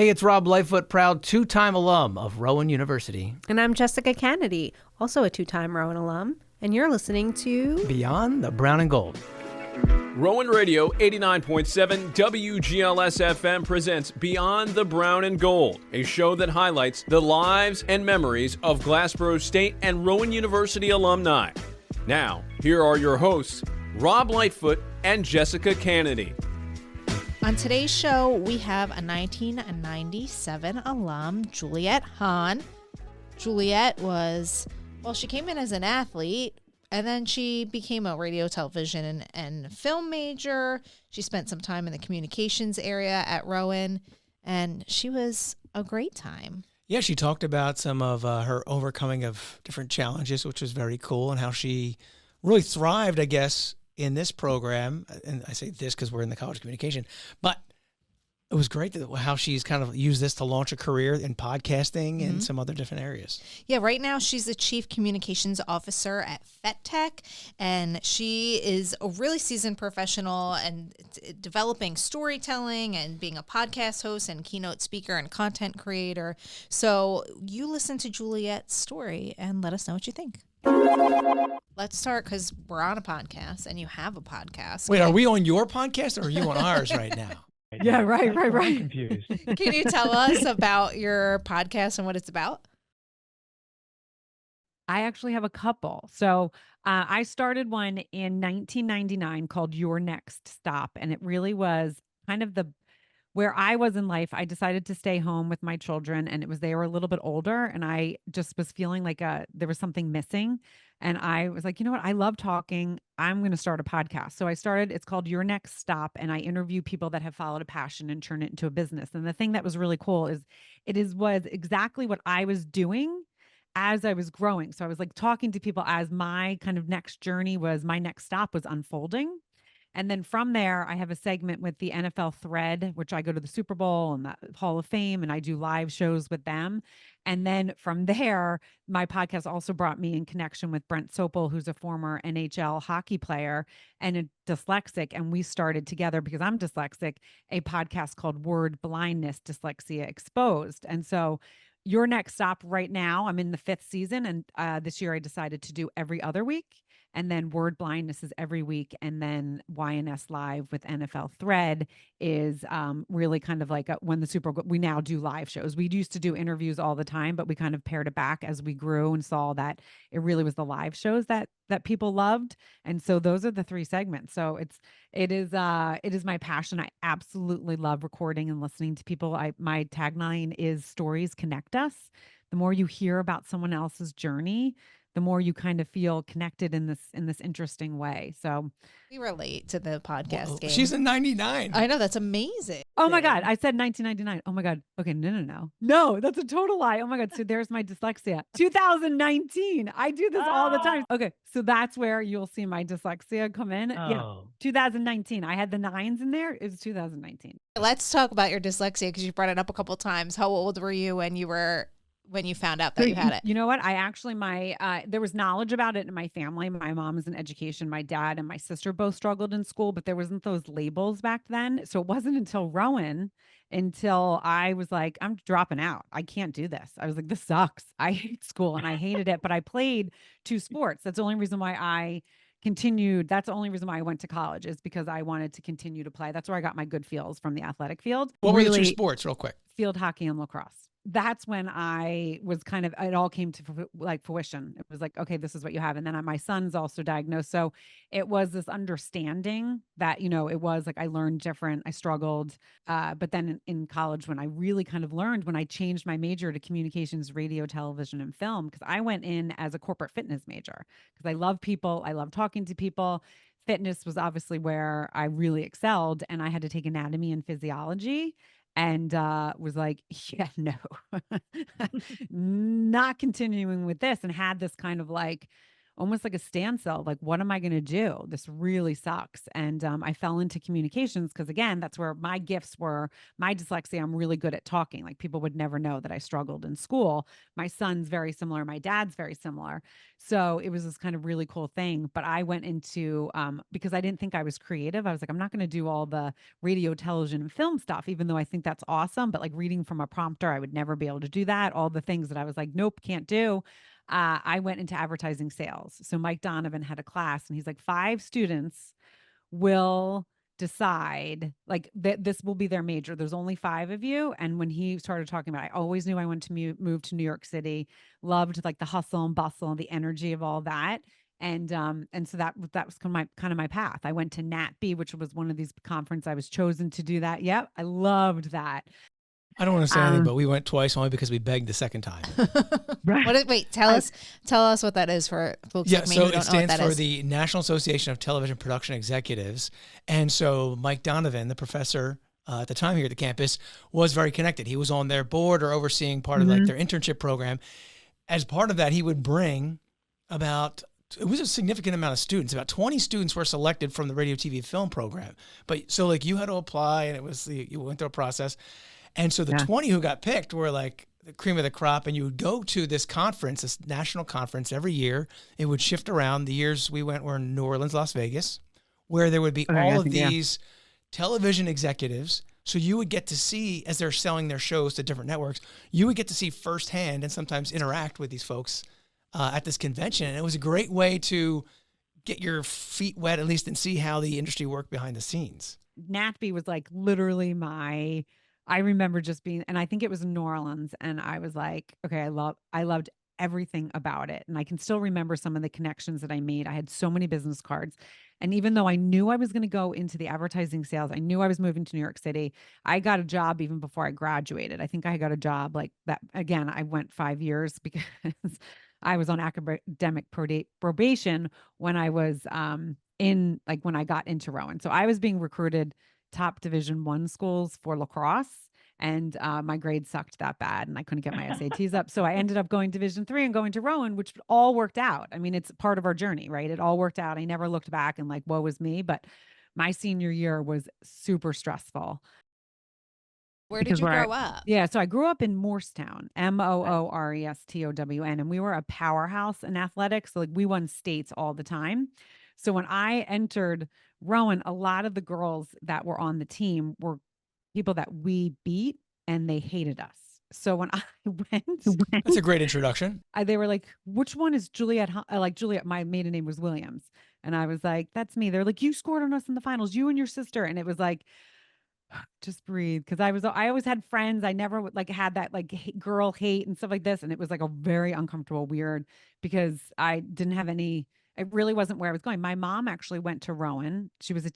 Hey, it's Rob Lightfoot, proud two-time alum of Rowan University. And I'm Jessica Kennedy, also a two-time Rowan alum. And you're listening to Beyond the Brown and Gold. Rowan Radio 89.7 WGLS FM presents Beyond the Brown and Gold, a show that highlights the lives and memories of Glassboro State and Rowan University alumni. Now, here are your hosts, Rob Lightfoot and Jessica Kennedy. On today's show, we have a 1997 alum, Juliet Hahn. Juliet she came in as an athlete, and then she became a radio, television, and film major. She spent some time in the communications area at Rowan, and she was a great time. Yeah, she talked about some of her overcoming of different challenges, which was very cool, and how she really thrived, I guess, in this program. And I say this because we're in the college of communication, but it was great how she's kind of used this to launch a career in podcasting and some other different areas. Yeah, right now she's the Chief Communications Officer at FetTech, and she is a really seasoned professional and developing storytelling and being a podcast host and keynote speaker and content creator. So you listen to Juliet's story and let us know what you think. Let's start because we're on a podcast and you have a podcast. Wait, are we on your podcast or are you on ours right now? Yeah, right. I'm confused. Can you tell us about your podcast and what it's about? I actually have a couple. So I started one in 1999 called Your Next Stop. And it really was kind of where I was in life. I decided to stay home with my children, and they were a little bit older, and I just was feeling like there was something missing. And I was like, you know what? I love talking. I'm going to start a podcast. So it's called Your Next Stop. And I interview people that have followed a passion and turned it into a business. And the thing that was really cool is was exactly what I was doing as I was growing. So I was like talking to people as my kind of my next stop was unfolding. And then from there, I have a segment with the NFL Thread, which I go to the Super Bowl and the Hall of Fame, and I do live shows with them. And then from there, my podcast also brought me in connection with Brent Sopel, who's a former NHL hockey player and a dyslexic. And we started together, because I'm dyslexic, a podcast called Word Blindness, Dyslexia Exposed. And so Your Next Stop right now, I'm in the 5th season. And this year I decided to do every other week. And then Word Blindness is every week. And then YNS Live with NFL Thread is really kind of like when the Super Bowl, we now do live shows. We used to do interviews all the time, but we kind of pared it back as we grew and saw that it really was the live shows that people loved. And so those are the 3 segments. So it is my passion. I absolutely love recording and listening to people. My tagline is stories connect us. The more you hear about someone else's journey, the more you kind of feel connected in this interesting way. So We relate to the podcast game. She's in 99. I know, that's amazing. oh my God, I said 1999. Oh my God. Okay, no. No, that's a total lie. Oh my God. So there's my dyslexia. 2019. I do this all the time. Okay, so that's where you'll see my dyslexia come in. Yeah, 2019. I had the 9s in there. It was 2019. Let's talk about your dyslexia, because you brought it up a couple of times. How old were you when you found out that you had it? You know what? I actually, there was knowledge about it in my family. My mom is in education. My dad and my sister both struggled in school, but there wasn't those labels back then. So it wasn't until Rowan, until I was like, I'm dropping out. I can't do this. I was like, this sucks. I hate school and I hated it, but I played 2 sports. That's the only reason why I continued. That's the only reason why I went to college, is because I wanted to continue to play. That's where I got my good feels, from the athletic field. What were the 2 sports, real quick? Field hockey and lacrosse. That's when I was it all came to fruition. It was like, okay, this is what you have. And then my son's also diagnosed. So it was this understanding that, it was like, I learned different, I struggled. But then in college, when I really kind of learned, when I changed my major to communications, radio, television, and film, because I went in as a corporate fitness major, because I love people. I love talking to people. Fitness was obviously where I really excelled. And I had to take anatomy and physiology. And was like, yeah, no, not continuing with this, and had this kind of like, almost like a standstill. Like, what am I going to do? This really sucks. And I fell into communications because, again, that's where my gifts were. My dyslexia, I'm really good at talking. Like, people would never know that I struggled in school. My son's very similar. My dad's very similar. So it was this kind of really cool thing. But I went into, because I didn't think I was creative, I was like, I'm not going to do all the radio, television, and film stuff, even though I think that's awesome. But like reading from a prompter, I would never be able to do that. All the things that I was like, nope, can't do. I went into advertising sales. So Mike Donovan had a class and he's like, 5 students will decide like this will be their major. There's only 5 of you. And when he started talking about, I always knew I wanted to move to New York City, loved like the hustle and bustle and the energy of all that. And so that was kind of my path. I went to NatB, which was one of these conferences. I was chosen to do that. Yep. I loved that. I don't want to say anything, but we went twice only because we begged the second time. Wait, tell us what that is for folks like me who don't know what that is. So it stands for the National Association of Television Production Executives. And so Mike Donovan, the professor at the time here at the campus, was very connected. He was on their board or overseeing part of like their internship program. As part of that, he would bring it was a significant amount of students. About 20 students were selected from the radio, TV, film program. But so like you had to apply and you went through a process. And so the 20 who got picked were like the cream of the crop, and you would go to this conference, this national conference every year. It would shift around. The years we went were in New Orleans, Las Vegas, where there would be all of these television executives. So you would get to see, as they're selling their shows to different networks, you would get to see firsthand and sometimes interact with these folks at this convention. And it was a great way to get your feet wet, at least, and see how the industry worked behind the scenes. NatB was like literally I remember just being, and I think it was in New Orleans, and I was like, okay, I loved everything about it. And I can still remember some of the connections that I made. I had so many business cards. And even though I knew I was going to go into the advertising sales, I knew I was moving to New York City. I got a job even before I graduated. I think I got a job like that. Again, I went 5 years because I was on academic probation when I was when I got into Rowan. So I was being recruited top Division I schools for lacrosse. And my grades sucked that bad and I couldn't get my SATs up. So I ended up going Division III and going to Rowan, which all worked out. I mean, it's part of our journey, right? It all worked out. I never looked back and like, woe was me. But my senior year was super stressful. Where did you grow up? Yeah. So I grew up in Morristown, Moorestown. And we were a powerhouse in athletics. So like we won states all the time. So when I entered Rowan, a lot of the girls that were on the team were people that we beat and they hated us. So when I went, that's a great introduction. They were like, which one is Juliet? Like Juliet, my maiden name was Williams. And I was like, that's me. They're like, you scored on us in the finals, you and your sister. And it was like, just breathe. Cause I always had friends. I never like had that like girl hate and stuff like this. And it was like a very uncomfortable, weird, because I didn't have any, it really wasn't where I was going. My mom actually went to Rowan. She's a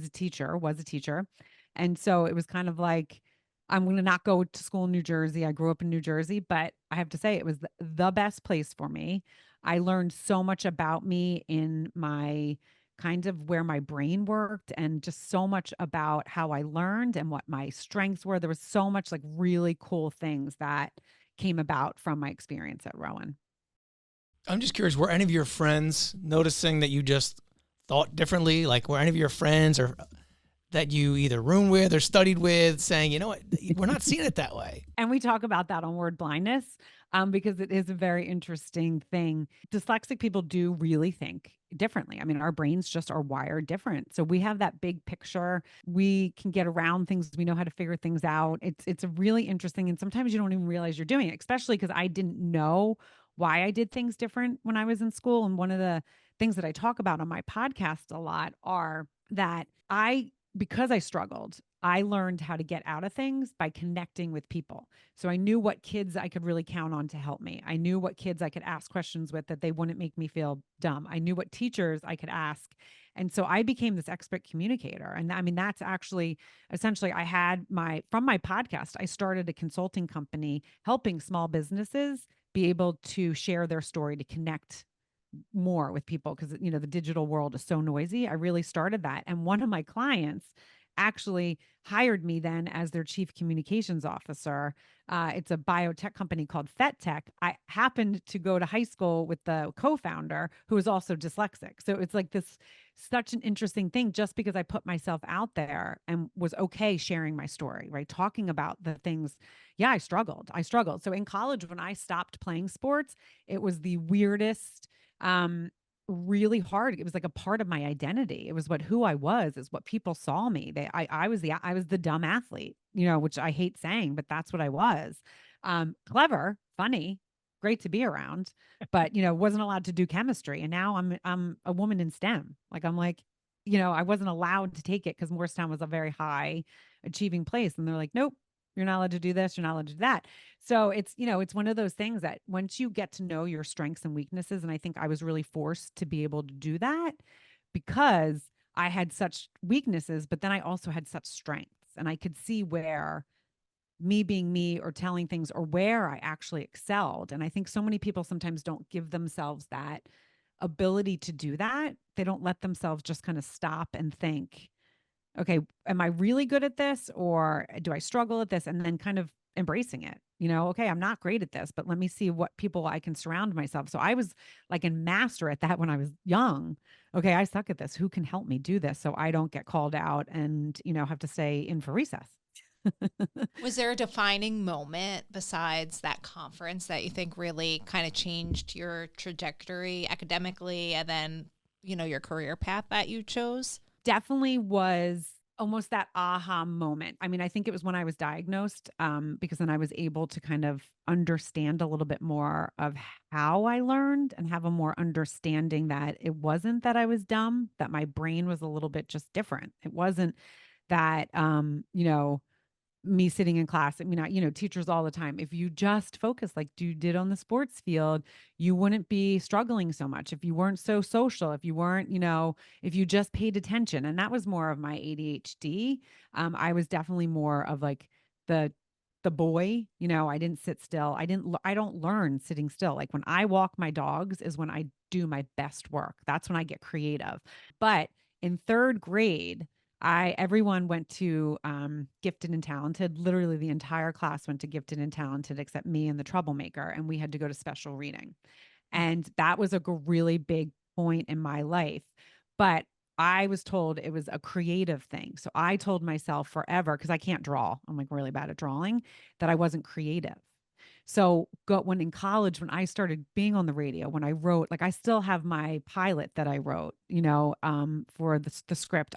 teacher. And so it was kind of like, I'm going to not go to school in New Jersey. I grew up in New Jersey, but I have to say it was the best place for me. I learned so much about me in my kind of where my brain worked and just so much about how I learned and what my strengths were. There was so much like really cool things that came about from my experience at Rowan. I'm just curious, were any of your friends noticing that you just thought differently? Like were any of your friends or that you either roomed with or studied with saying, you know what, we're not seeing it that way? And we talk about that on Word Blindness because it is a very interesting thing. Dyslexic people do really think differently. I mean, our brains just are wired different. So we have that big picture. We can get around things. We know how to figure things out. It's a really interesting, and sometimes you don't even realize you're doing it, especially because I didn't know why I did things different when I was in school. And one of the things that I talk about on my podcast a lot are that because I struggled, I learned how to get out of things by connecting with people. So I knew what kids I could really count on to help me. I knew what kids I could ask questions with that they wouldn't make me feel dumb. I knew what teachers I could ask. And so I became this expert communicator. And I mean, that's actually essentially from my podcast, I started a consulting company helping small businesses be able to share their story, to connect more with people, because the digital world is so noisy. I really started that. And one of my clients actually hired me then as their chief communications officer. It's a biotech company called FetTech. I happened to go to high school with the co-founder who is also dyslexic. So it's like this such an interesting thing just because I put myself out there and was okay sharing my story, right? Talking about the things. Yeah, I struggled. So in college, when I stopped playing sports, it was the weirdest, really hard. It was like a part of my identity. It was who I was, is what people saw me. I was the dumb athlete, which I hate saying, but that's what I was. Clever, funny, great to be around, but wasn't allowed to do chemistry. And now I'm a woman in STEM. Like I'm like, I wasn't allowed to take it because Morristown was a very high achieving place. And they're like, nope, you're not allowed to do this. You're not allowed to do that. So it's one of those things that once you get to know your strengths and weaknesses, and I think I was really forced to be able to do that because I had such weaknesses, but then I also had such strengths, and I could see where me being me or telling things or where I actually excelled. And I think so many people sometimes don't give themselves that ability to do that. They don't let themselves just kind of stop and think, okay, am I really good at this or do I struggle at this? And then kind of embracing it, okay, I'm not great at this, but let me see what people I can surround myself. So I was like a master at that when I was young. Okay, I suck at this. Who can help me do this so I don't get called out and, have to stay in for recess? Was there a defining moment besides that conference that you think really kind of changed your trajectory academically and then, your career path that you chose? Definitely was almost that aha moment. I mean, I think it was when I was diagnosed, because then I was able to kind of understand a little bit more of how I learned and have a more understanding that it wasn't that I was dumb, that my brain was a little bit just different. It wasn't that, me sitting in class. I mean, teachers all the time, if you just focus like you did on the sports field, you wouldn't be struggling so much. If you weren't so social, if you weren't, if you just paid attention. And that was more of my ADHD. I was definitely more of like the boy, I didn't sit still. I don't learn sitting still. Like when I walk my dogs is when I do my best work. That's when I get creative. But in third grade, everyone went to gifted and talented. Literally the entire class went to gifted and talented except me and the troublemaker. And we had to go to special reading. And that was a really big point in my life. But I was told it was a creative thing. So I told myself forever, because I can't draw, I'm like really bad at drawing, that I wasn't creative. So when in college, when I started being on the radio, when I wrote, like I still have my pilot that I wrote, for the script,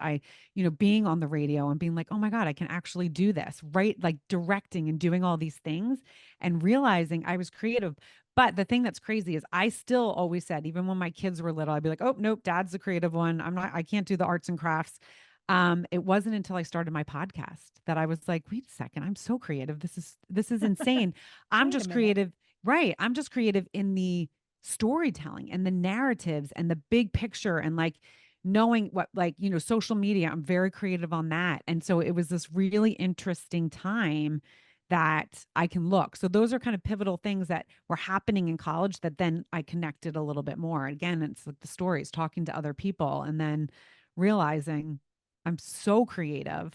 being on the radio and being like, oh my God, I can actually do this, right? Like directing and doing all these things and realizing I was creative. But the thing that's crazy is I still always said, even when my kids were little, I'd be like, oh, nope, dad's the creative one. I can't do the arts and crafts. It wasn't until I started my podcast that I was like, wait a second, I'm so creative. This is insane. I'm just creative. Right. I'm just creative in the storytelling and the narratives and the big picture and like knowing what, like, social media, I'm very creative on that. And so it was this really interesting time that I can look. So those are kind of pivotal things that were happening in college that then I connected a little bit more. Again, it's like the stories, talking to other people, and then realizing I'm so creative.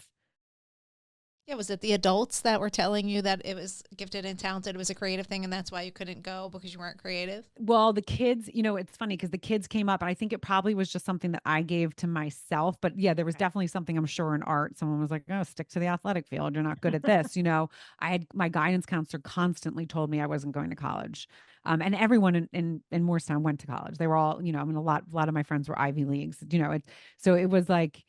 Yeah, was it the adults that were telling you that it was gifted and talented, it was a creative thing, and that's why you couldn't go because you weren't creative? Well, the kids, it's funny because the kids came up, and I think it probably was just something that I gave to myself. But yeah, there was definitely something, I'm sure, in art. Someone was like, oh, stick to the athletic field. You're not good at this. I had my guidance counselor constantly told me I wasn't going to college. And everyone in Morristown went to college. They were all, I mean, a lot of my friends were Ivy Leagues, so it was like,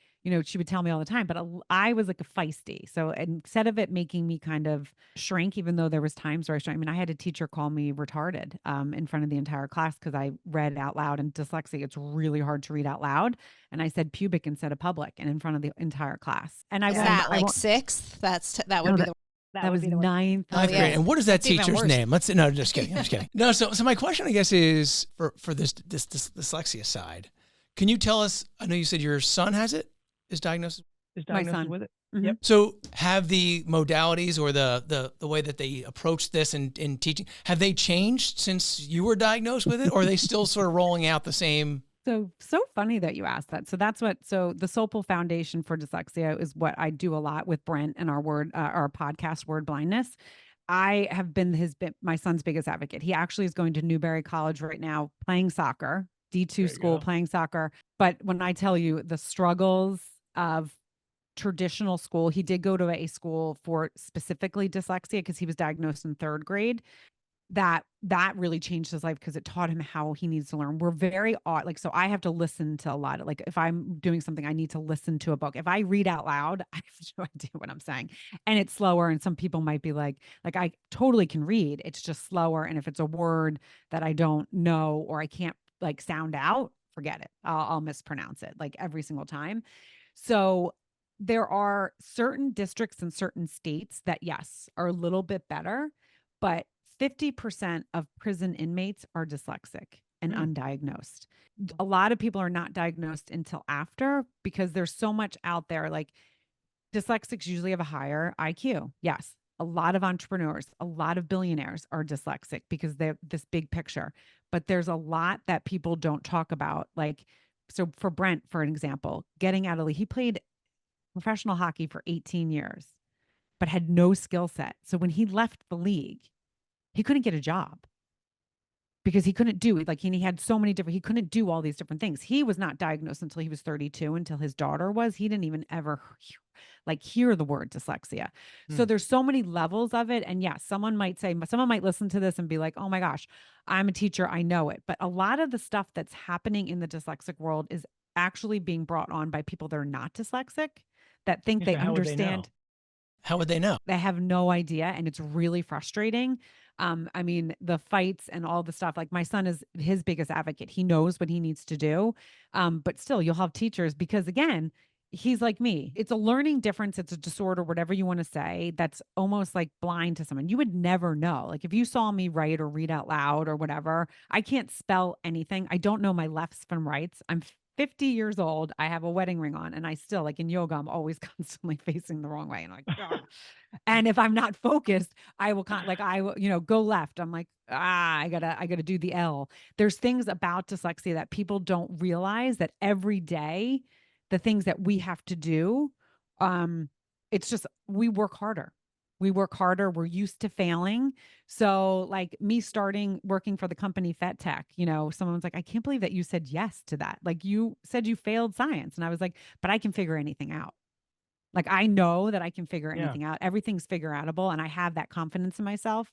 she would tell me all the time, but I was like a feisty. So instead of it making me kind of shrink, even though there was times where I had a teacher call me retarded in front of the entire class because I read out loud, and dyslexia, it's really hard to read out loud. And I said pubic instead of public and in front of the entire class. And Is that like sixth? That would be the that was ninth. Ninth grade. And what is that teacher's worse. name? No, just kidding. I'm just kidding. No, so my question, I guess, is for this dyslexia side, can you tell us, I know you said your son has it? Is diagnosed My son. with it. Mm-hmm. Yep. So have the modalities or the way that they approach this in teaching, have they changed since you were diagnosed with it, or are they still sort of rolling out the same So funny that you asked that. So the Sopel Foundation for Dyslexia is what I do a lot with Brent and our podcast Word Blindness. I have been my son's biggest advocate. He actually is going to Newberry College right now, playing soccer, D2 school, playing soccer. But when I tell you the struggles of traditional school, he did go to a school for specifically dyslexia because he was diagnosed in third grade. That really changed his life because it taught him how he needs to learn. We're very odd. Like, so I have to listen to a lot of, like, if I'm doing something, I need to listen to a book. If I read out loud, I have no idea what I'm saying. And it's slower. And some people might be like I totally can read. It's just slower. And if it's a word that I don't know, or I can't like sound out, forget it. I'll mispronounce it like every single time. So there are certain districts in certain states that, yes, are a little bit better, but 50% of prison inmates are dyslexic and undiagnosed. A lot of people are not diagnosed until after because there's so much out there. Like, dyslexics usually have a higher IQ. Yes. A lot of entrepreneurs, a lot of billionaires are dyslexic because they're this big picture. But there's a lot that people don't talk about. Like, so for Brent, for an example, getting out of he played professional hockey for 18 years, but had no skill set. So when he left the league, he couldn't get a job because he couldn't do it. Like, he had so many different, he couldn't do all these different things. He was not diagnosed until he was 32, until his daughter was. He didn't even ever hear the word dyslexia. So there's so many levels of it. And yes, someone might listen to this and be like, oh my gosh, I'm a teacher, I know it. But a lot of the stuff that's happening in the dyslexic world is actually being brought on by people that are not dyslexic, that think they understand. How would they know? They have no idea. And it's really frustrating. I mean, the fights and all the stuff, like my son is his biggest advocate. He knows what he needs to do. But still you'll have teachers because, again, he's like me. It's a learning difference. It's a disorder, whatever you want to say, that's almost like blind to someone. You would never know. Like, if you saw me write or read out loud or whatever, I can't spell anything. I don't know my lefts from rights. I'm 50 years old. I have a wedding ring on, and I still, like in yoga, I'm always constantly facing the wrong way. And I'm like, "Ugh." And if I'm not focused, I will go left. I'm like, I gotta do the L. There's things about dyslexia that people don't realize, that every day, the things that we have to do, it's just, we work harder. We're used to failing. So like me working for the company Vet Tech, someone's like, I can't believe that you said yes to that. Like, you said you failed science. And I was like, but I can figure anything out. Like, I know that I can figure anything out. Everything's figure outable. And I have that confidence in myself.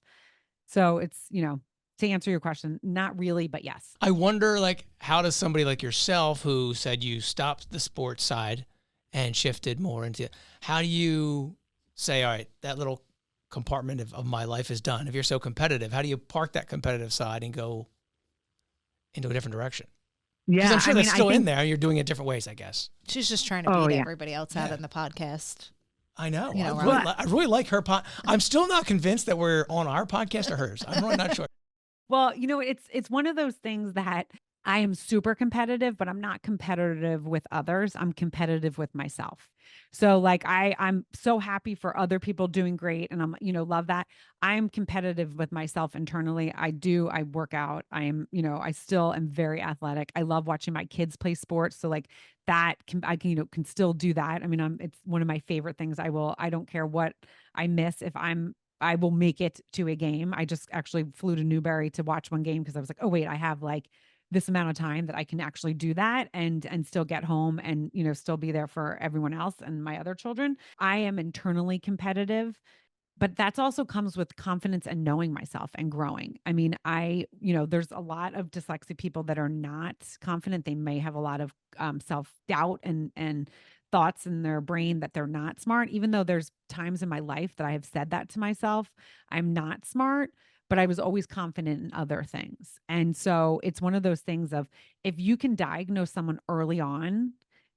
So it's, to answer your question, not really, but yes. I wonder, like, how does somebody like yourself, who said you stopped the sports side and shifted more into, how do you say, all right, that little compartment of my life is done? If you're so competitive, how do you park that competitive side and go into a different direction? Because I'm sure that's still in there. You're doing it different ways, I guess. She's just trying to beat everybody else out in the podcast. I know. I really like her I'm still not convinced that we're on our podcast or hers. I'm really not sure. Well, it's one of those things that I am super competitive, but I'm not competitive with others. I'm competitive with myself. So like I'm so happy for other people doing great, and I'm, love that. I'm competitive with myself internally. I work out. I still am very athletic. I love watching my kids play sports. So like I can still do that. I mean, it's one of my favorite things. I don't care what I miss. I will make it to a game. I just actually flew to Newberry to watch one game because I was like, oh wait, I have like this amount of time that I can actually do that and still get home and, still be there for everyone else and my other children. I am internally competitive, but that's also comes with confidence and knowing myself and growing. I mean, there's a lot of dyslexic people that are not confident. They may have a lot of self-doubt and thoughts in their brain that they're not smart, even though there's times in my life that I have said that to myself. I'm not smart, but I was always confident in other things. And so it's one of those things of, if you can diagnose someone early on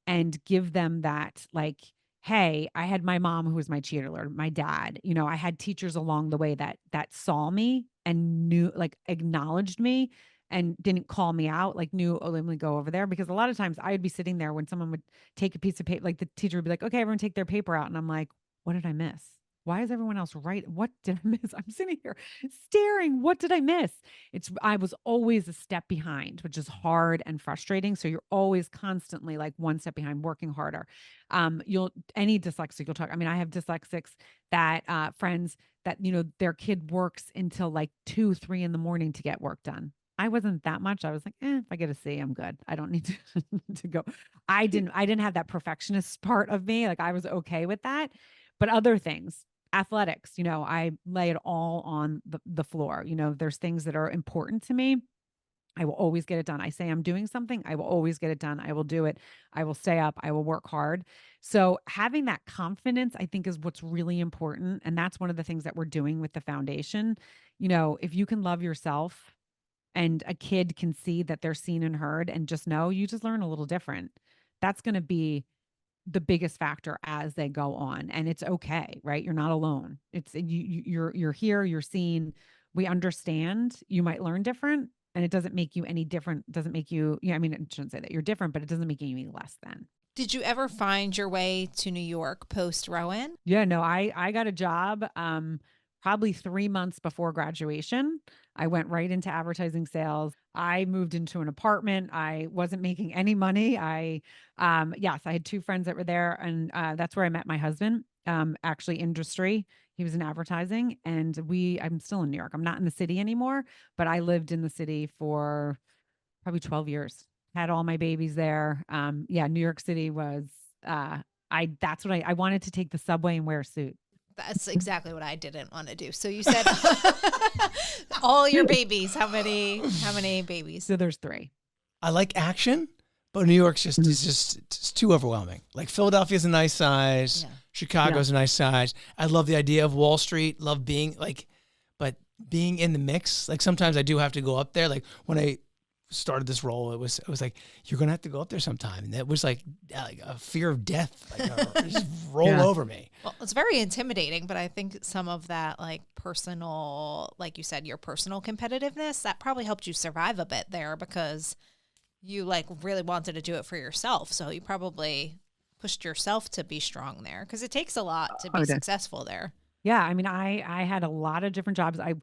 and give them that, like, hey, I had my mom who was my cheerleader, my dad, I had teachers along the way that saw me and knew, like, acknowledged me and didn't call me out, like knew, oh, let me go over there. Because a lot of times I would be sitting there when someone would take a piece of paper, like the teacher would be like, okay, everyone take their paper out. And I'm like, what did I miss? why is everyone else right? What did I miss? I'm sitting here staring. What did I miss? I was always a step behind, which is hard and frustrating. So you're always constantly like one step behind, working harder. Any dyslexic you'll talk. I mean, I have dyslexics that, friends that, their kid works until like 2, 3 in the morning to get work done. I wasn't that much. I was like, if I get a C, I'm good. I don't need to, to go. I didn't have that perfectionist part of me. Like I was okay with that. But other things, athletics, I lay it all on the floor. There's things that are important to me. I will always get it done. I say I'm doing something, I will always get it done. I will do it. I will stay up. I will work hard. So having that confidence, I think, is what's really important. And that's one of the things that we're doing with the foundation. If you can love yourself and a kid can see that they're seen and heard and just know you just learn a little different, that's going to be the biggest factor as they go on. And it's okay, right? You're not alone. You're here, you're seen. We understand you might learn different, and it doesn't make you any different. Doesn't make you, I mean, I shouldn't say that you're different, but it doesn't make you any less than. Did you ever find your way to New York post Rowan? Yeah, no, I got a job probably 3 months before graduation. I went right into advertising sales. I moved into an apartment. I wasn't making any money. Yes, I had 2 friends that were there, and that's where I met my husband. Actually, industry. He was in advertising, and I'm still in New York. I'm not in the city anymore, but I lived in the city for probably 12 years. Had all my babies there. Yeah, New York City was. That's what I wanted to take the subway and wear a suit. That's exactly what I didn't want to do. So you said all your babies. How many babies? So there's 3. I like action, but New York's it's too overwhelming. Like Philadelphia's a nice size. Yeah. Chicago's a nice size. I love the idea of Wall Street. Love being but being in the mix. Like sometimes I do have to go up there. Like when I started this role, it was like, you're gonna have to go up there sometime, and that was like a fear of death, just roll over me. Well, it's very intimidating, but I think some of that, like personal, like you said, your personal competitiveness, that probably helped you survive a bit there because you like really wanted to do it for yourself. So you probably pushed yourself to be strong there because it takes a lot to be successful there. Yeah, I mean, I had a lot of different jobs. I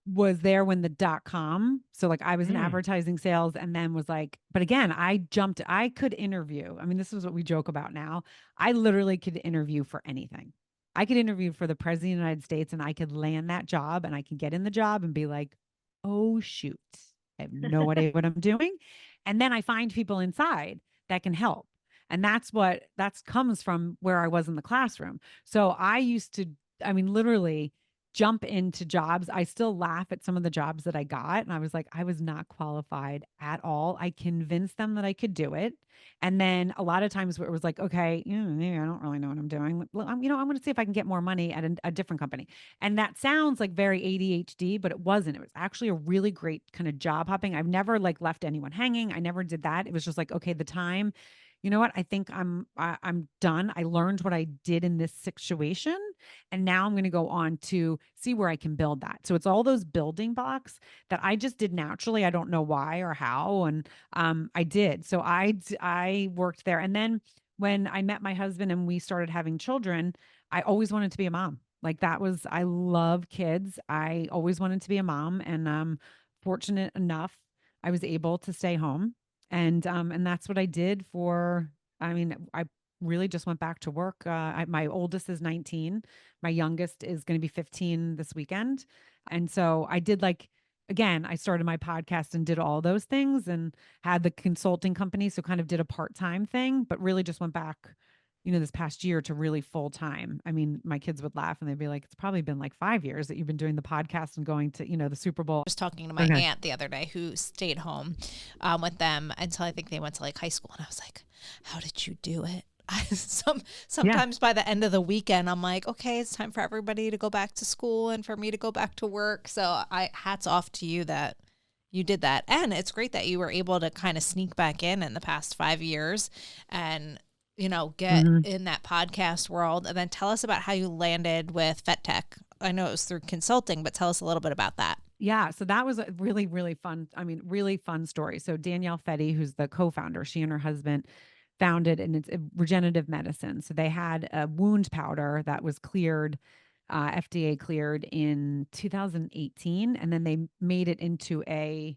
was there when the .com. So like I was in advertising sales and then was like, but again, I could interview. I mean, this is what we joke about now. I literally could interview for anything. I could interview for the president of the United States and I could land that job and I could get in the job and be like, oh shoot, I have no idea what I'm doing. And then I find people inside that can help. And that comes from where I was in the classroom. So I used to, literally jump into jobs. I still laugh at some of the jobs that I got. And I was like, I was not qualified at all. I convinced them that I could do it. And then a lot of times where it was like, okay, maybe I don't really know what I'm doing. I'm going to see if I can get more money at a different company. And that sounds like very ADHD, but it wasn't. It was actually a really great kind of job hopping. I've never like left anyone hanging. I never did that. It was just like, okay, the time, you know what? I think I'm done. I learned what I did in this situation. And now I'm going to go on to see where I can build that. So it's all those building blocks that I just did naturally. I don't know why or how. And I did. So I worked there. And then when I met my husband and we started having children, I always wanted to be a mom. Like I love kids. I always wanted to be a mom. And fortunate enough, I was able to stay home. And that's what I did I really just went back to work. My oldest is 19. My youngest is going to be 15 this weekend. And so I did again, I started my podcast and did all those things and had the consulting company. So kind of did a part-time thing, but really just went back, this past year to really full time. I mean, my kids would laugh and they'd be like, it's probably been like 5 years that you've been doing the podcast and going to, the Super Bowl. I was talking to my aunt the other day who stayed home with them until I think they went to like high school. And I was like, how did you do it? Sometimes by the end of the weekend, I'm like, okay, it's time for everybody to go back to school and for me to go back to work. So hats off to you that you did that. And it's great that you were able to kind of sneak back in the past 5 years and, get in that podcast world. And then tell us about how you landed with FetTech. I know it was through consulting, but tell us a little bit about that. Yeah. So that was a really, really fun, really fun story. So Danielle Fetty, who's the co-founder, she and her husband founded, and it's regenerative medicine. So they had a wound powder that was cleared FDA cleared in 2018, and then they made it into a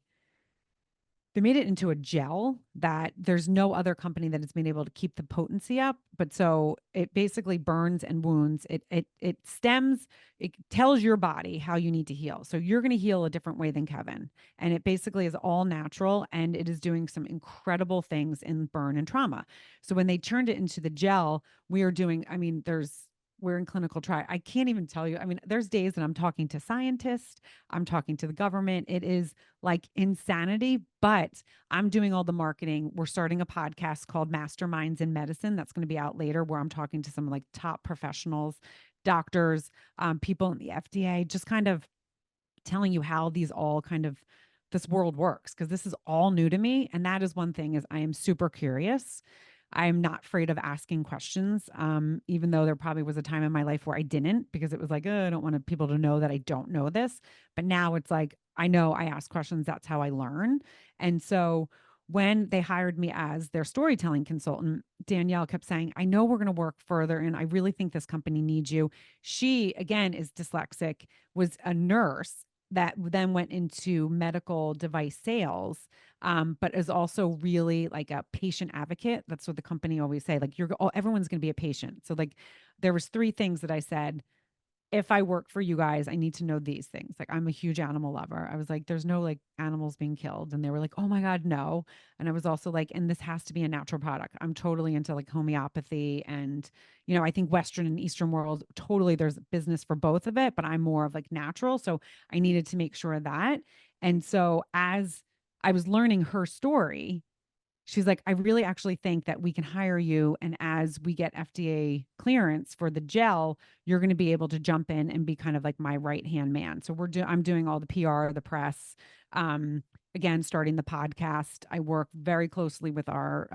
gel that there's no other company that has been able to keep the potency up. But so it basically burns and wounds. It stems, it tells your body how you need to heal. So you're going to heal a different way than Kevin. And it basically is all natural, and it is doing some incredible things in burn and trauma. So when they turned it into the gel, we are doing, I mean, we're in clinical trial. I can't even tell you. I mean, there's days that I'm talking to scientists, I'm talking to the government. It is like insanity, but I'm doing all the marketing. We're starting a podcast called Masterminds in Medicine that's going to be out later, where I'm talking to some like top professionals, doctors, people in the FDA, just kind of telling you how this world works, because this is all new to me. And that is one thing, is I am super curious. I'm not afraid of asking questions, even though there probably was a time in my life where I didn't, because it was like, I don't want people to know that I don't know this. But now it's like, I know I ask questions. That's how I learn. And so when they hired me as their storytelling consultant, Danielle kept saying, I know we're going to work further, and I really think this company needs you. She, again, is dyslexic, was a nurse that then went into medical device sales, but is also really like a patient advocate. That's what the company always say. Like, everyone's going to be a patient. So like, there was 3 things that I said, if I work for you guys, I need to know these things. Like, I'm a huge animal lover. I was like, there's no like animals being killed. And they were like, oh my God, no. And I was also like, and this has to be a natural product. I'm totally into like homeopathy. And, I think Western and Eastern world, totally there's business for both of it, but I'm more of like natural. So I needed to make sure of that. And so as I was learning her story, she's like, I really actually think that we can hire you. And as we get FDA clearance for the gel, you're going to be able to jump in and be kind of like my right-hand man. So I'm doing all the PR, the press, again, starting the podcast. I work very closely with our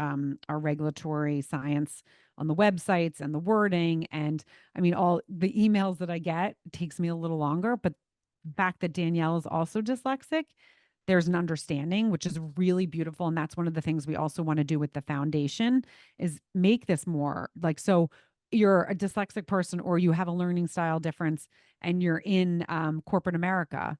regulatory science on the websites and the wording. And I mean, all the emails that I get, it takes me a little longer, but the fact that Danielle is also dyslexic, there's an understanding, which is really beautiful. And that's one of the things we also want to do with the foundation, is make this more like, so you're a dyslexic person, or you have a learning style difference, and you're in corporate America,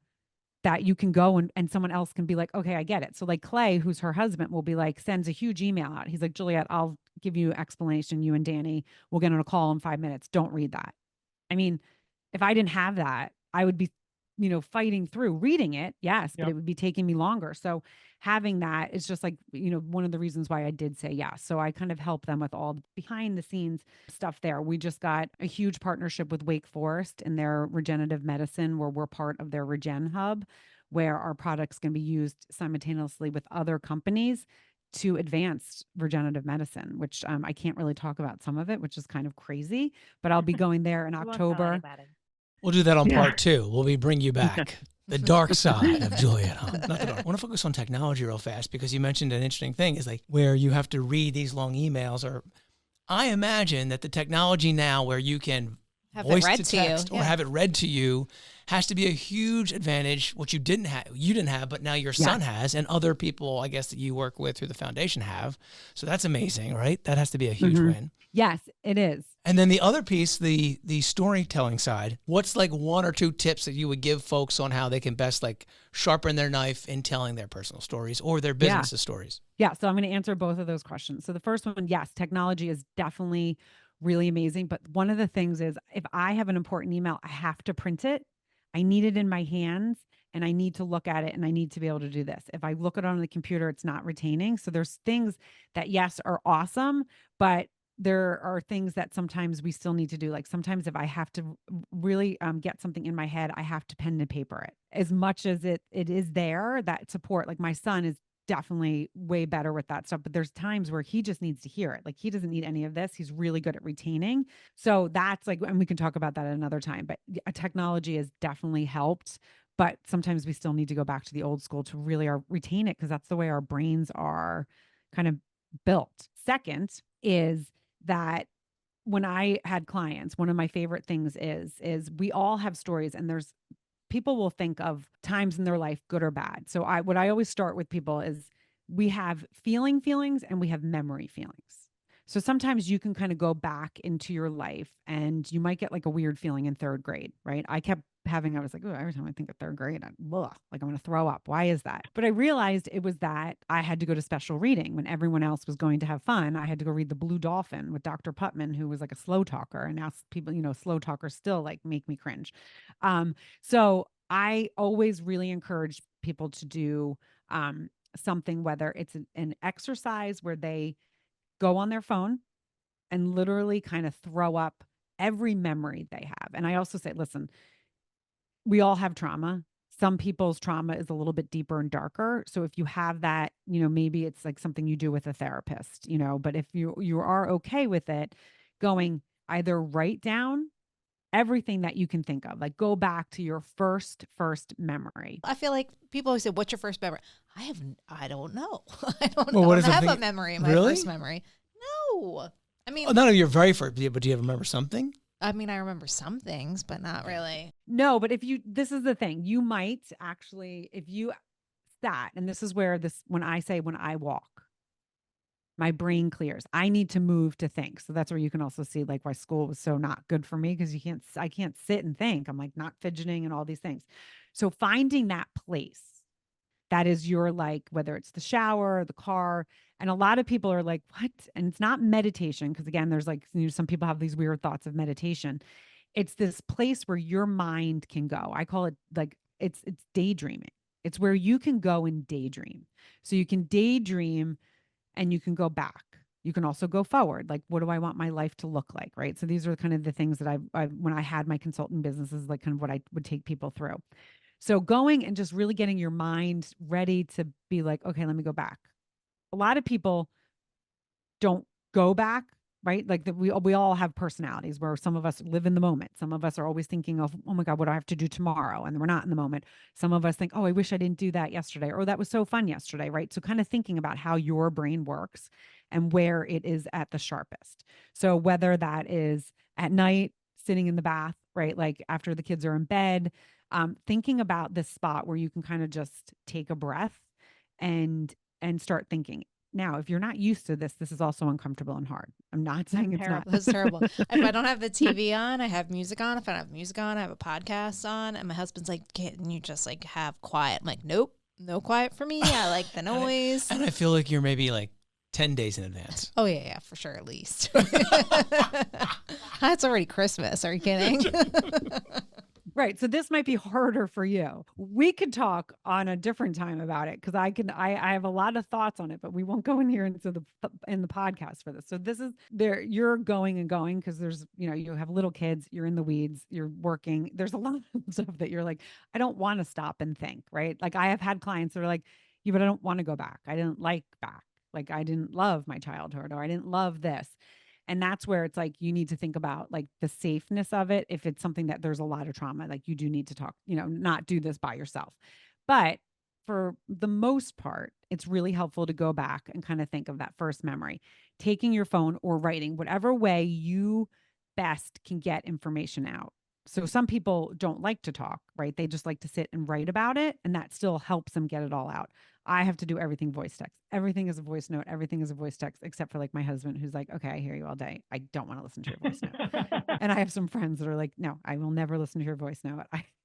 that you can go and someone else can be like, okay, I get it. So like Clay, who's her husband, will be like, sends a huge email out. He's like, Juliet, I'll give you explanation. You and Danny will get on a call in 5 minutes. Don't read that. I mean, if I didn't have that, I would be, fighting through reading it. Yes, but it would be taking me longer. So having that is just like, one of the reasons why I did say yes. So I kind of help them with all the behind the scenes stuff there. We just got a huge partnership with Wake Forest in their regenerative medicine, where we're part of their Regen Hub, where our products can be used simultaneously with other companies to advance regenerative medicine, which I can't really talk about some of it, which is kind of crazy, but I'll be going there in October. We'll do that on part 2. We'll bring you back. The dark side of Juliet Hahn. Not the dark. I want to focus on technology real fast, because you mentioned an interesting thing, is like where you have to read these long emails, or I imagine that the technology now where you can have voice it read to to you, text or have it read to you has to be a huge advantage, which you didn't have, but now your son has, and other people, I guess, that you work with through the foundation have. So that's amazing, right? That has to be a huge win. Yes, it is. And then the other piece, the storytelling side, what's like 1 or 2 tips that you would give folks on how they can best like sharpen their knife in telling their personal stories or their business stories? Yeah. So I'm going to answer both of those questions. So the first one, yes, technology is definitely really amazing. But one of the things is, if I have an important email, I have to print it. I need it in my hands, and I need to look at it, and I need to be able to do this. If I look at it on the computer, it's not retaining. So there's things that, yes, are awesome, but there are things that sometimes we still need to do. Like sometimes if I have to really get something in my head, I have to pen and paper it. As much as it is there, that support, like my son is definitely way better with that stuff, but there's times where he just needs to hear it. Like he doesn't need any of this. He's really good at retaining. So that's like, and we can talk about that at another time, but technology has definitely helped. But sometimes we still need to go back to the old school to really retain it, because that's the way our brains are kind of built. Second is that when I had clients, one of my favorite things is we all have stories, and there's people will think of times in their life, good or bad. So what I always start with people is, we have feelings and we have memory feelings. So sometimes you can kind of go back into your life and you might get like a weird feeling in third grade, right? I was like, oh, every time I think of third grade, like I'm going to throw up. Why is that? But I realized it was that I had to go to special reading when everyone else was going to have fun. I had to go read The Blue Dolphin with Dr. Putman, who was like a slow talker. And now people, slow talkers still like make me cringe. So I always really encourage people to do something, whether it's an exercise where they go on their phone and literally kind of throw up every memory they have. And I also say, listen, we all have trauma. Some people's trauma is a little bit deeper and darker. So if you have that, maybe it's like something you do with a therapist, but if you are okay with it, going either write down everything that you can think of, like go back to your first memory. I feel like people always say, what's your first memory? I don't know. I don't have a memory in my first memory. No. I mean, none of your very first, but do you remember something? I mean, I remember some things, but not really. No, but this is the thing, you might actually, if you sat, and this is where when I walk, my brain clears. I need to move to think. So that's where you can also see like why school was so not good for me, because I can't sit and think. I'm like not fidgeting and all these things. So finding that place that is your, like, whether it's the shower, the car. And a lot of people are like, what? And it's not meditation. Because again, there's like, some people have these weird thoughts of meditation. It's this place where your mind can go. I call it like, it's daydreaming. It's where you can go and daydream. So you can daydream and you can go back. You can also go forward. Like, what do I want my life to look like? Right. So these are kind of the things that I when I had my consultant businesses, like kind of what I would take people through. So going and just really getting your mind ready to be like, okay, let me go back. A lot of people don't go back, right? Like we all have personalities where some of us live in the moment. Some of us are always thinking of, oh my God, what do I have to do tomorrow? And we're not in the moment. Some of us think, oh, I wish I didn't do that yesterday, or that was so fun yesterday, right? So kind of thinking about how your brain works and where it is at the sharpest. So whether that is at night, sitting in the bath, right? Like after the kids are in bed, thinking about this spot where you can kind of just take a breath and start thinking. Now, if you're not used to this is also uncomfortable and hard. I'm not saying it's not. That's terrible. If I don't have the TV on, I have music on. If I don't have music on, I have a podcast on. And my husband's like, can't you just like have quiet? I'm like, nope, no quiet for me. I like the noise. And I feel like you're maybe like 10 days in advance. Oh, yeah, for sure, at least. It's already Christmas. Are you kidding? Right. So this might be harder for you. We could talk on a different time about it, because I have a lot of thoughts on it, but we won't go in here into in the podcast for this. So this is there. You're going and going because there's, you have little kids, you're in the weeds, you're working. There's a lot of stuff that you're like, I don't want to stop and think, right? Like I have had clients that are like, yeah, but I don't want to go back. I didn't like back. Like I didn't love my childhood, or I didn't love this. And that's where it's like, you need to think about like the safeness of it. If it's something that there's a lot of trauma, like you do need to talk, not do this by yourself. But for the most part, it's really helpful to go back and kind of think of that first memory, taking your phone or writing, whatever way you best can get information out. So some people don't like to talk, right? They just like to sit and write about it, and that still helps them get it all out. I have to do everything voice text. Everything is a voice note. Everything is a voice text, except for like my husband, who's like, okay, I hear you all day. I don't want to listen to your voice note. And I have some friends that are like, no, I will never listen to your voice note.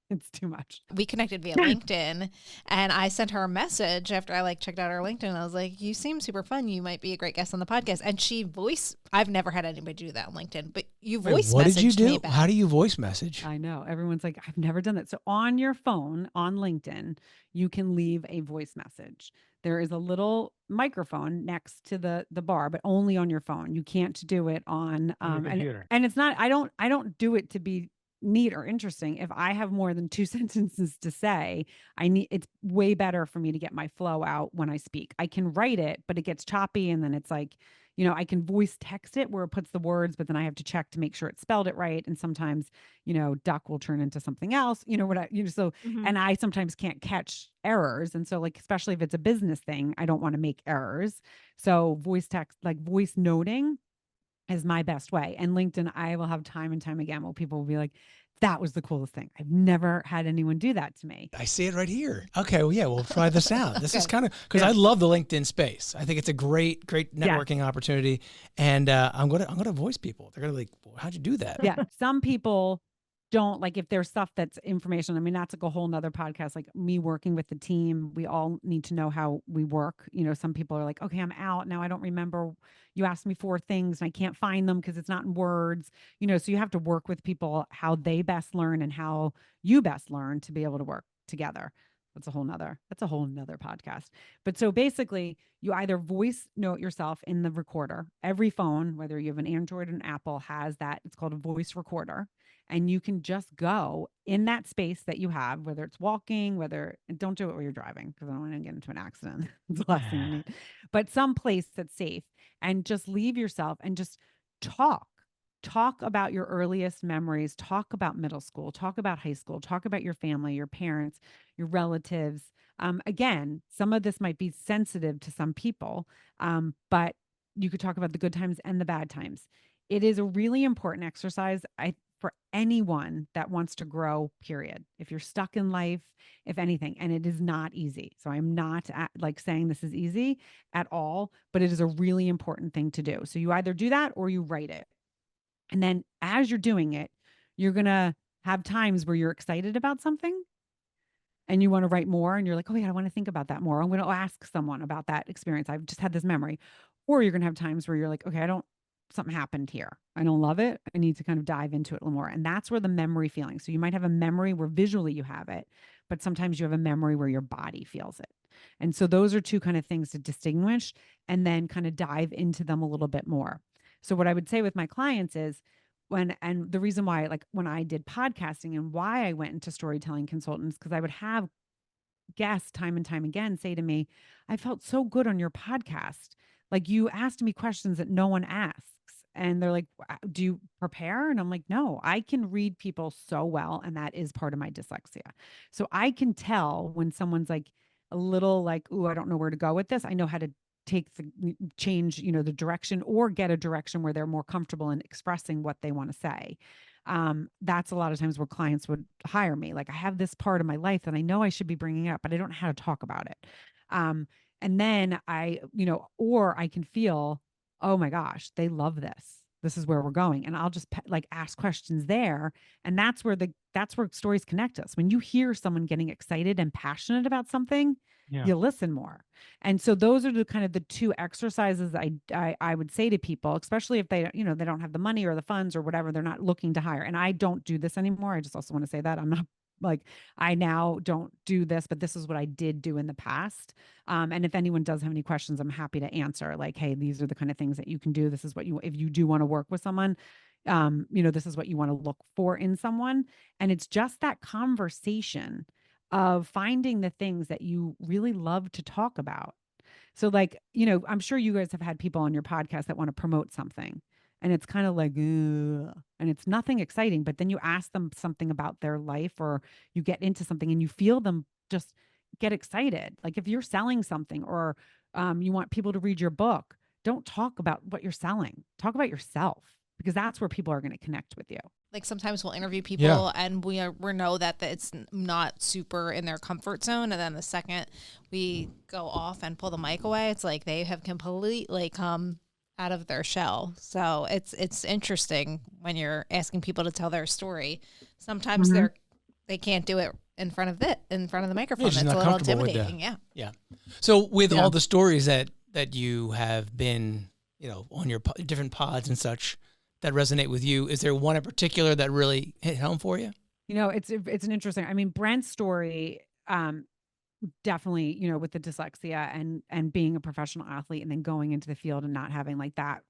It's too much. We connected via LinkedIn, and I sent her a message after I checked out her LinkedIn. I was like, you seem super fun. You might be a great guest on the podcast. And I've never had anybody do that on LinkedIn, but you voice messaged me. What did you do? How do you voice message? I know. Everyone's like, I've never done that. So on your phone, on LinkedIn, you can leave a voice message. There is a little microphone next to the bar, but only on your phone. You can't do it on your computer. And it's not, I don't do it to be neat or interesting. If I have more than 2 sentences to say, it's way better for me to get my flow out when I speak. I can write it, but it gets choppy, and then it's like, I can voice text it where it puts the words, but then I have to check to make sure it spelled it right. And sometimes, duck will turn into something else, and I sometimes can't catch errors. And so especially if it's a business thing, I don't want to make errors. So voice text, like voice noting, is my best way. And LinkedIn, I will have time and time again where people will be like, That was the coolest thing. I've never had anyone do that to me. I see it right here. Okay, well, yeah, we'll try this out. This is kind of because I love the LinkedIn space. I think it's a great networking opportunity, and I'm gonna voice people. They're gonna be like, well, how'd you do that? Yeah. Some people don't like if there's stuff that's information. I mean, that's like a whole nother podcast. Like me working with the team, we all need to know how we work. Some people are like, okay, I'm out now. I don't remember. You asked me 4 things and I can't find them because it's not in words. So you have to work with people how they best learn and how you best learn to be able to work together. That's a whole nother podcast. But so basically you either voice note yourself in the recorder. Every phone, whether you have an Android or an Apple, has that. It's called a voice recorder. And you can just go in that space that you have, whether it's walking, and don't do it while you're driving because I don't want to get into an accident. It's the last thing you need. But some place that's safe, and just leave yourself and just talk. Talk about your earliest memories, talk about middle school, talk about high school, talk about your family, your parents, your relatives. Again, some of this might be sensitive to some people, but you could talk about the good times and the bad times. It is a really important exercise for anyone that wants to grow, period. If you're stuck in life, if anything, and it is not easy. So I'm not saying this is easy at all, but it is a really important thing to do. So you either do that or you write it. And then as you're doing it, you're going to have times where you're excited about something and you want to write more. And you're like, oh yeah, I want to think about that more. I'm going to ask someone about that experience. I've just had this memory. Or you're going to have times where you're like, okay, something happened here. I don't love it. I need to kind of dive into it a little more. And that's where the memory feeling. So you might have a memory where visually you have it, but sometimes you have a memory where your body feels it. And so those are 2 kind of things to distinguish and then kind of dive into them a little bit more. So what I would say with my clients is and the reason why, when I did podcasting and why I went into storytelling consultants, because I would have guests time and time again say to me, I felt so good on your podcast. Like you asked me questions that no one asks. And they're like, do you prepare? And I'm like, no, I can read people so well. And that is part of my dyslexia. So I can tell when someone's like a little like, ooh, I don't know where to go with this. I know how to change, the direction or get a direction where they're more comfortable in expressing what they want to say. That's a lot of times where clients would hire me. Like I have this part of my life that I know I should be bringing up, but I don't know how to talk about it. And then or I can feel, oh my gosh, they love this. This is where we're going. And I'll just ask questions there. And that's where stories connect us. When you hear someone getting excited and passionate about something, you listen more. And so those are the kind of the 2 exercises I would say to people, especially if they, they don't have the money or the funds or whatever, they're not looking to hire. And I don't do this anymore. I just also want to say that I'm not I now don't do this, but this is what I did do in the past. And if anyone does have any questions, I'm happy to answer hey, these are the kind of things that you can do. This is what if you do want to work with someone, this is what you want to look for in someone. And it's just that conversation of finding the things that you really love to talk about. So I'm sure you guys have had people on your podcast that want to promote something. And it's kind of like, ugh, and it's nothing exciting, but then you ask them something about their life or you get into something and you feel them just get excited. Like if you're selling something or you want people to read your book, don't talk about what you're selling. Talk about yourself because that's where people are going to connect with you. Like sometimes we'll interview people and we know that it's not super in their comfort zone. And then the second we go off and pull the mic away, it's like they have completely come out of their shell. So it's interesting when you're asking people to tell their story. Sometimes they can't do it in front of the microphone. It's a little intimidating. Yeah. So with all the stories that you have been, on your different pods and such that resonate with you, is there one in particular that really hit home for you? It's an interesting. I mean, Brent's story. Definitely, with the dyslexia and being a professional athlete and then going into the field and not having that,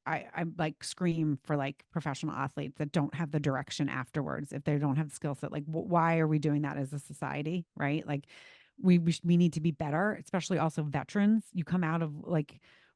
I scream for professional athletes that don't have the direction afterwards. If they don't have the skill set, why are we doing that as a society? Right. We need to be better, especially also veterans. You come out of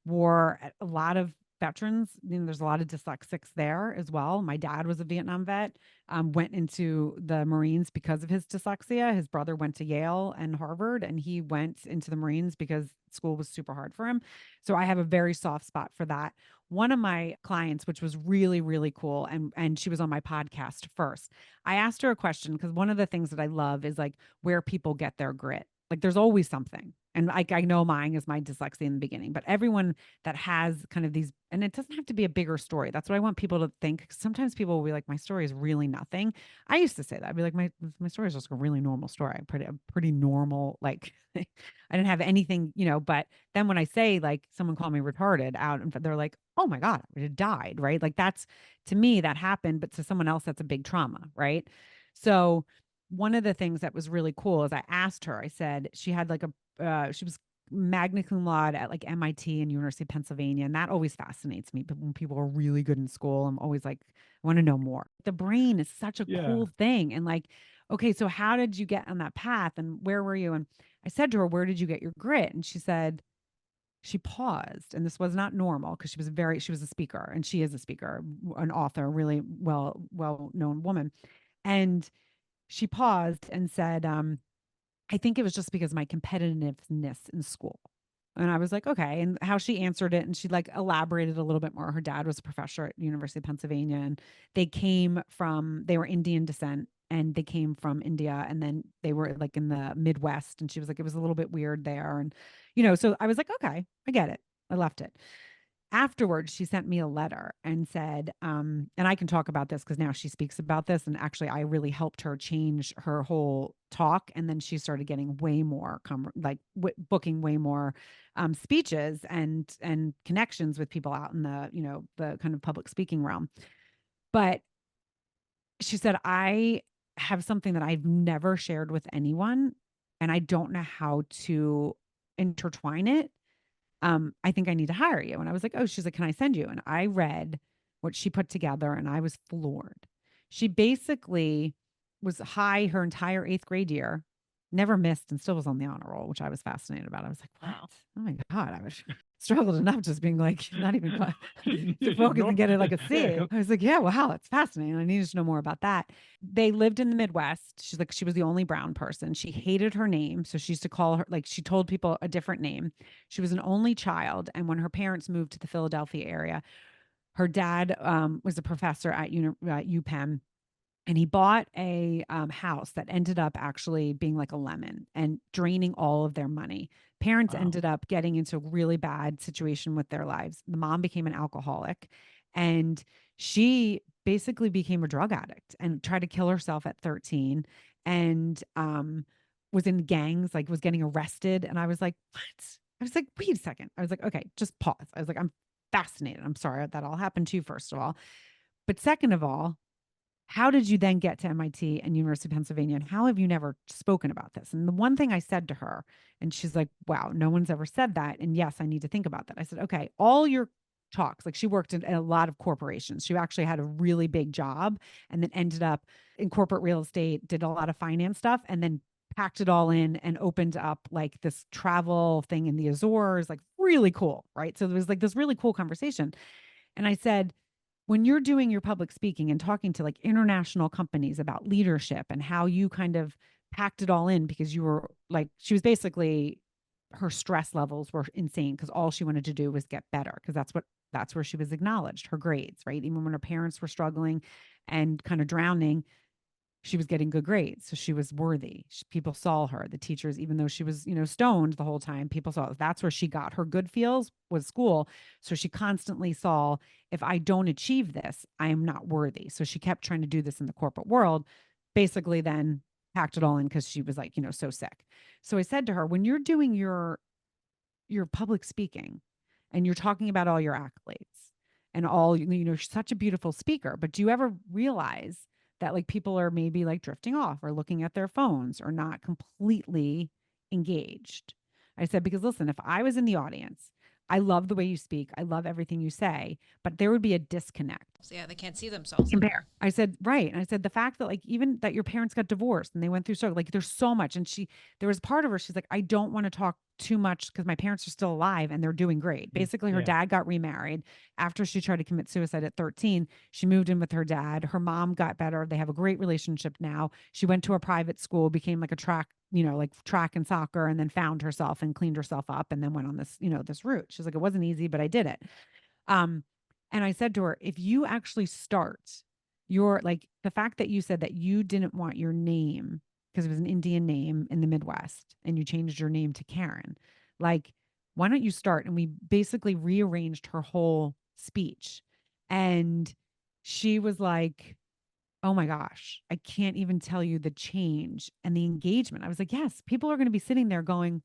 war, a lot of veterans. There's a lot of dyslexics there as well. My dad was a Vietnam vet, went into the Marines because of his dyslexia. His brother went to Yale and Harvard, and he went into the Marines because school was super hard for him. So I have a very soft spot for that. One of my clients, which was really, really cool, and she was on my podcast first. I asked her a question because one of the things that I love is like where people get their grit. Like there's always something. And like I know mine is my dyslexia in the beginning, but everyone that has kind of these, and it doesn't have to be a bigger story. That's what I want people to think. Sometimes people will be like, my story is really nothing. I used to say that. I'd be like, my story is just a really normal story. I'm pretty normal. Like I didn't have anything, but then when I say like someone called me retarded out and they're like, oh my God, it died. Right. Like that's, to me, that happened, but to someone else, that's a big trauma. Right. So one of the things that was really cool is I asked her, I said, she had like she was magna cum laude at like MIT and University of Pennsylvania. And that always fascinates me. But when people are really good in school, I'm always like, I want to know more. The brain is such a cool thing. And like, okay, so how did you get on that path and where were you? And I said to her, where did you get your grit? And she said, she paused, and this was not normal because she was a speaker, and she is a speaker, an author, really well-known woman. And she paused and said, I think it was just because of my competitiveness in school. And I was like, okay. And how she answered it, and she like elaborated a little bit more. Her dad was a professor at University of Pennsylvania, and they were Indian descent, and they came from India, and then they were like in the Midwest. And she was like, it was a little bit weird there. And, so I was like, okay, I get it. I left it. Afterwards, she sent me a letter and said, and I can talk about this because now she speaks about this. And actually, I really helped her change her whole talk. And then she started getting way more, booking way more speeches and connections with people out in the kind of public speaking realm. But she said, I have something that I've never shared with anyone, and I don't know how to intertwine it. I think I need to hire you. And I was like, oh, she's like, can I send you? And I read what she put together and I was floored. She basically was high her entire 8th grade year, never missed, and still was on the honor roll, which I was fascinated about. I was like, wow, oh my God, I was struggled enough just being like, not even to focus and get it like a C. I was like, yeah, wow, that's fascinating. I needed to know more about that. They lived in the Midwest. She's like, she was the only brown person. She hated her name. So she used to call her, like, she told people a different name. She was an only child. And when her parents moved to the Philadelphia area, her dad was a professor at UPenn. And he bought a house that ended up actually being like a lemon and draining all of their money. Parents ended up getting into a really bad situation with their lives. The mom became an alcoholic, and she basically became a drug addict and tried to kill herself at 13, and was in gangs, like was getting arrested. And I was like, what? I was like, wait a second. I was like, okay, just pause. I was like, I'm fascinated. I'm sorry that all happened to you, first of all. But second of all, how did you then get to MIT and University of Pennsylvania? And how have you never spoken about this? And the one thing I said to her, and she's like, wow, no one's ever said that. And yes, I need to think about that. I said, okay, all your talks, like she worked in a lot of corporations. She actually had a really big job and then ended up in corporate real estate, did a lot of finance stuff, and then packed it all in and opened up like this travel thing in the Azores, like really cool. Right. So there was like this really cool conversation. And I said, when you're doing your public speaking and talking to like international companies about leadership and how you kind of packed it all in, because you were like, she was basically, her stress levels were insane because all she wanted to do was get better, because that's where she was acknowledged, her grades, right? Even when her parents were struggling and kind of drowning, she was getting good grades. So she was worthy. People saw her, the teachers, even though she was, stoned the whole time, people saw that's where she got her good feels, was school. So she constantly saw, if I don't achieve this, I am not worthy. So she kept trying to do this in the corporate world, basically then packed it all in because she was like, so sick. So I said to her, when you're doing your public speaking and you're talking about all your accolades and all, she's such a beautiful speaker, but do you ever realize that like people are maybe like drifting off or looking at their phones or not completely engaged? I said, because listen, if I was in the audience, I love the way you speak, I love everything you say, but there would be a disconnect. So yeah, they can't see themselves. Compare. I said, right. And I said, the fact that like, even that your parents got divorced and they went through struggle, like there's so much. And there was part of her, she's like, I don't want to talk too much because my parents are still alive and they're doing great. Basically, her dad got remarried after she tried to commit suicide at 13. She moved in with her dad. Her mom got better. They have a great relationship now. She went to a private school, became like a track and soccer, and then found herself and cleaned herself up and then went on this, this route. She's like, it wasn't easy, but I did it. And I said to her, if you actually start the fact that you said that you didn't want your name because it was an Indian name in the Midwest and you changed your name to Karen, like, why don't you start? And we basically rearranged her whole speech. And she was like, oh my gosh, I can't even tell you the change and the engagement. I was like, yes, people are going to be sitting there going,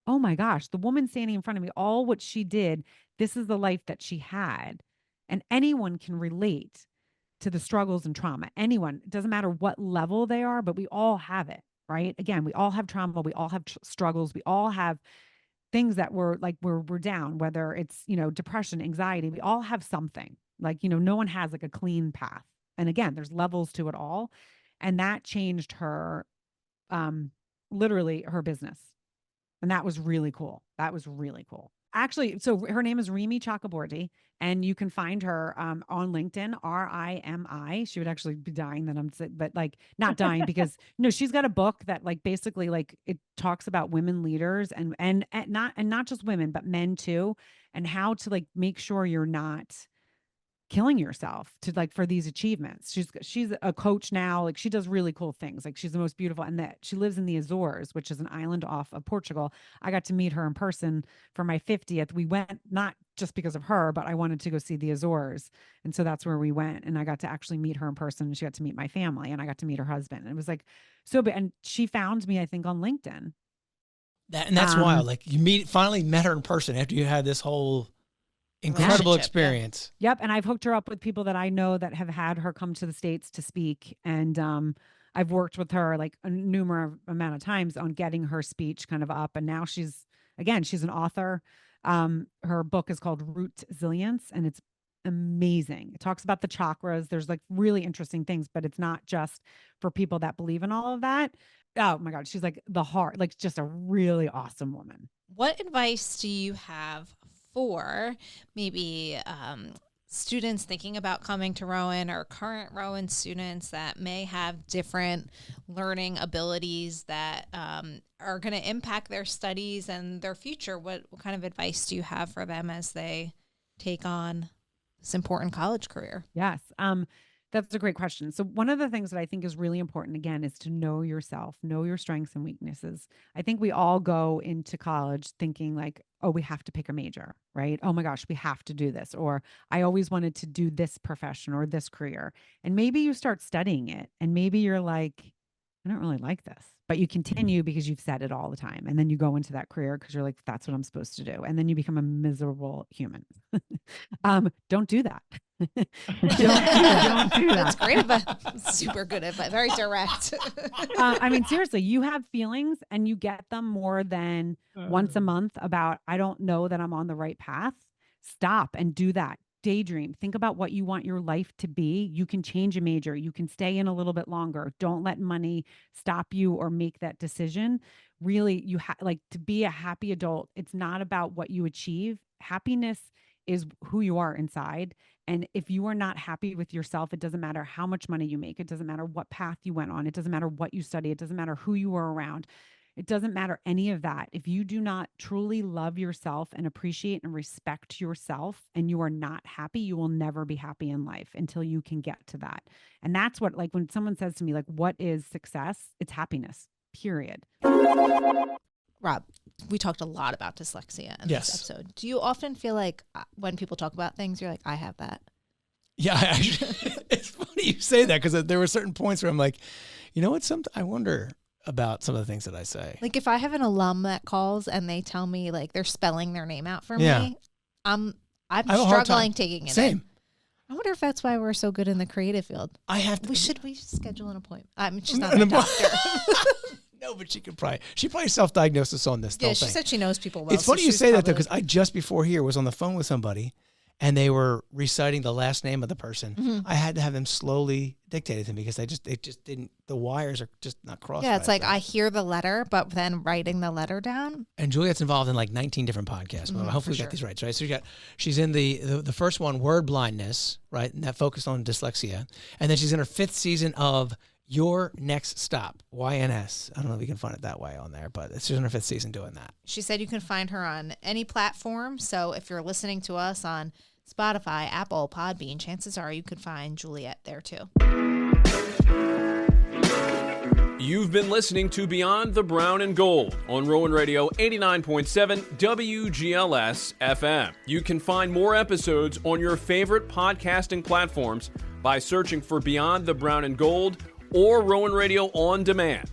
oh my gosh, the woman standing in front of me, all what she did, this is the life that she had. And anyone can relate to the struggles and trauma. Anyone, it doesn't matter what level they are, but we all have it, right? Again, we all have trauma. We all have struggles. We all have things that we're down, whether it's, depression, anxiety, we all have something. Like, no one has like a clean path. And again, there's levels to it all. And that changed her, literally her business. And that was really cool. Actually, so her name is Rimi Chakraborty, and you can find her on LinkedIn, RIMI. She would actually be dying that I'm sick, but like not dying because she's got a book that like basically like it talks about women leaders and not just women, but men too, and how to like make sure you're not killing yourself to like for these achievements. She's a coach now. Like she does really cool things. Like she's the most beautiful, and that she lives in the Azores, which is an island off of Portugal. I got to meet her in person for my 50th. We went not just because of her, but I wanted to go see the Azores. And so that's where we went. And I got to actually meet her in person. And she got to meet my family, and I got to meet her husband. And it was like so big. And she found me, I think, on LinkedIn. That's wild. Like you finally met her in person after you had this whole incredible experience. Yep. And I've hooked her up with people that I know that have had her come to the States to speak. And I've worked with her like a numerous amount of times on getting her speech kind of up. And now she's an author. Her book is called Root Zilliance, and it's amazing. It talks about the chakras. There's like really interesting things, but it's not just for people that believe in all of that. Oh my God. She's like the heart, like just a really awesome woman. What advice do you have for maybe students thinking about coming to Rowan or current Rowan students that may have different learning abilities that are going to impact their studies and their future? What kind of advice do you have for them as they take on this important college career? Yes. That's a great question. So one of the things that I think is really important, again, is to know yourself, know your strengths and weaknesses. I think we all go into college thinking like, oh, we have to pick a major, right? Oh my gosh, we have to do this. Or I always wanted to do this profession or this career. And maybe you start studying it and maybe you're like, I don't really like this, but you continue because you've said it all the time. And then you go into that career because you're like, that's what I'm supposed to do. And then you become a miserable human. Don't do that. Don't do that. That's great, but super good advice. Very direct. I mean, seriously, you have feelings and you get them more than once a month about, I don't know that I'm on the right path. Stop and do that. Daydream. Think about what you want your life to be. You can change a major. You can stay in a little bit longer. Don't let money stop you or make that decision. Really, you like to be a happy adult. It's not about what you achieve. Happiness is who you are inside. And if you are not happy with yourself, it doesn't matter how much money you make. It doesn't matter what path you went on. It doesn't matter what you study. It doesn't matter who you were around. It doesn't matter any of that. If you do not truly love yourself and appreciate and respect yourself and you are not happy, you will never be happy in life until you can get to that. And that's what, like when someone says to me, like, what is success? It's happiness, period. Rob, we talked a lot about dyslexia in this episode. Do you often feel like when people talk about things, you're like, I have that? Yeah, actually, it's funny you say that because there were certain points where I'm like, you know what? I wonder about some of the things that I say. Like if I have an alum that calls and they tell me like they're spelling their name out for me, I'm struggling taking it Same. in. I wonder if that's why we're so good in the creative field. We should schedule an appointment. I mean, she's not a doctor. No, but she probably self-diagnosed us on this. Yeah, she said she knows people well. It's funny you say that though, because I just before here was on the phone with somebody, and they were reciting the last name of the person, I had to have them slowly dictated to me because it just didn't, the wires are just not crossed. Yeah, it's right like there. I hear the letter, but then writing the letter down. And Juliet's involved in like 19 different podcasts. But hopefully we got these right. So she's in the first one, Word Blindness, right? And that focused on dyslexia. And then she's in her 5th season of Your Next Stop, YNS. I don't know if you can find it that way on there, but it's just in her 5th season doing that. She said you can find her on any platform. So if you're listening to us on Spotify, Apple, Podbean, chances are you could find Juliet there too. You've been listening to Beyond the Brown and Gold on Rowan Radio 89.7 WGLS FM. You can find more episodes on your favorite podcasting platforms by searching for Beyond the Brown and Gold or Rowan Radio On Demand.